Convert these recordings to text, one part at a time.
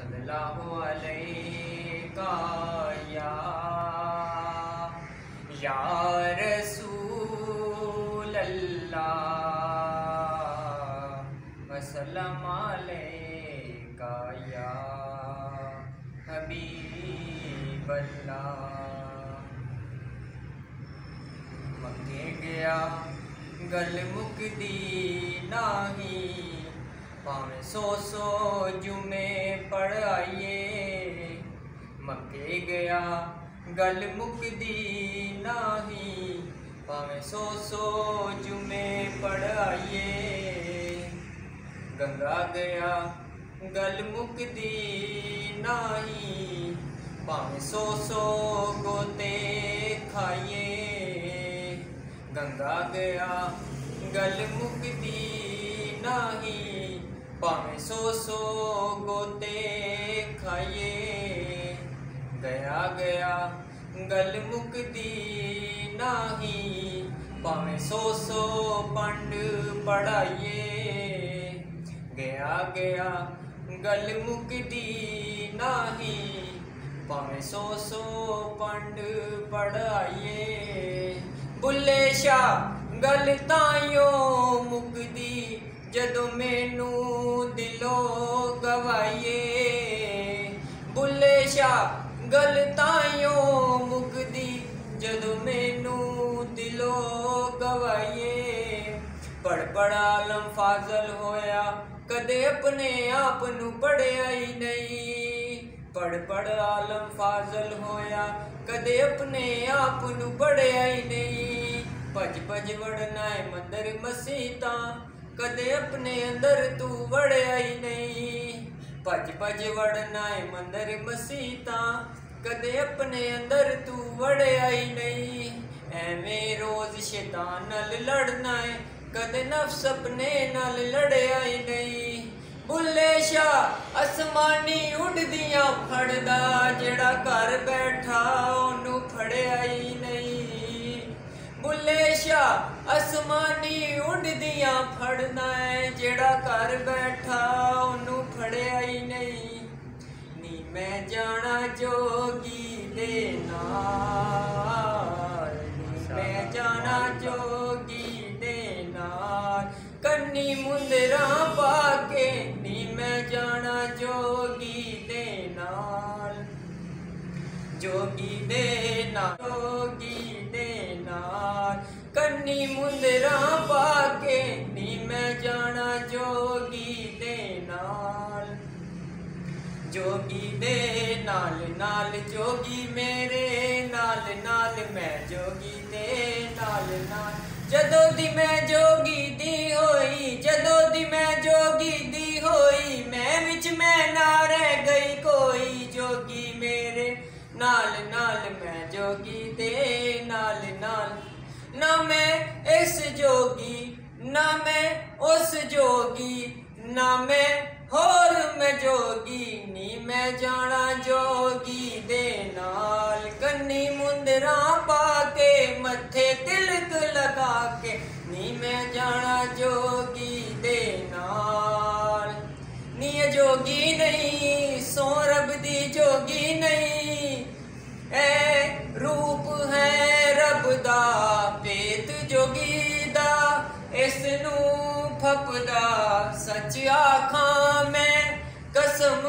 सल्लल्लाहु अलैका या रसूल अल्लाह वसल्लम अलैका या हबीब अल्लाह। मक्के गया गल मुकदी नाही, भावें सौ जुमे पढ़ आइए। मक्के गया गल मुकदी नाही, भावें सौ जुमे पढ़ आइए। गंगा गया गल मुकदी नाही, भावें सौ गोते खाइए। गंगा गया गल मुकदी नाही, भावें सौ गोते खाइए। गया गल मुकदी नाही, भावें सौ पंड पढ़ाइए। गया गल मुकदी नाही, भावें सौ पंड पढ़ाइए। बुल्ले शाह गल ताइयों मुकदी, जदों मैनू दिलों गवाइए। बुल्ले शाह गल ताइयों मुकदी, जदों मैनू दिलों गवाइए। पढ़ आलम फाजल होया, कदे अपने आप नू पढ़िया ही नहीं। पढ़ आलम फाजल होया, कदे अपने आप नू पढ़िया ही नहीं। भज वड़ना है मंदिर मसीता, कदे अपने अंदर तू वड़िया ही नहीं। भज वड़ना है मंदिर मसीता, कदे अपने अंदर तू वड़िया ही नहीं। एवें रोज शैतान नाल लड़ना है, कदे नफ्स अपने नाल लड़िया ही नहीं। बुल्ले शाह आसमानी उड़दियां फड़दा, जेड़ा घर बैठा ओनू फड़िया ही नहीं। बुल्ले शाह आसमानी उड़दियां फड़ना है, जेड़ा घर बैठा ओनू फड़िया ही नहीं। नी मैं जाना जोगी दे नाल, नी मैं जाना जोगी दे नाल। कन्नी मुंदरा पाके नी मैं जाना जोगी दे नाल। जोगी दे नाल, जोगी दे नाल। कन्नी मुंदरा पाके नी मैं जाना जोगी दे नाल। जोगी दे नाल नाल जोगी मेरे नाल नाल, मैं जोगी दे नाल नाल। जदों दी मैं जोगी दी होई, जदों दी मैं जोगी दी होई, मैं विच मैं ना रह गई कोई। जोगी मेरे नाल नाल, मैं जोगी दे नाल नाल। ना मैं इस जोगी ना मैं उस जोगी, ना मैं होर मैं जोगी, नी मैं जाना जोगी दे नाल। कन्नी मुंदरा पाके मथे तिलक लगा के, नी मैं जाना जोगी दे नाल। नी जोगी नहीं सो रब दी जोगी नहीं, ए रूप है रब दा पेत जोगी दा। इसनू फपदा सच आखां मैं, कसम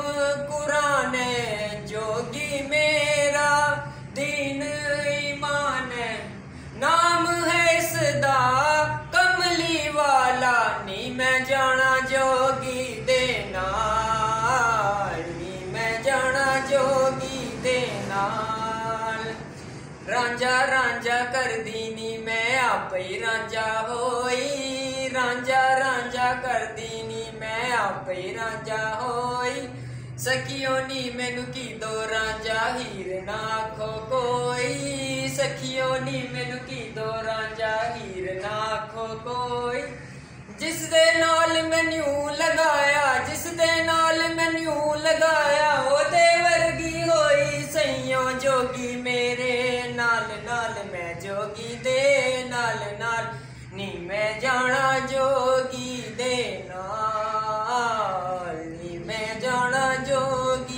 कुरान जोगी मेरा दीन ईमान है। नाम है इसदा कमली वाला, नी मैं जाना जोगी दे नाल, नी मैं जाना जोगी दे नाल। रांझा रांझा कर दीनी मैं आप ही रांझा होई, रांझा रांझा कर दीनी मैं आप ही रांझा होई। सखियों नी मैनू की दो रांझा हीर ना आखो कोई। सखियों नी मैनू की दो रांझा हीर ना आखो कोई। जिस दे नाल मैनू लगाया, जिस दे नाल मैनू लगाया, ओदे वर्गी होई सईयों जोगी मेरे नाल नाल। मैं जोगी दे नाल नाल, नी मैं जाना जोगी दे नाल, नी मैं जाना जोगी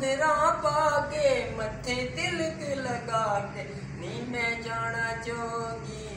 मुंदरा पाके मथे तिलक लगा के नी मैं जाना जोगी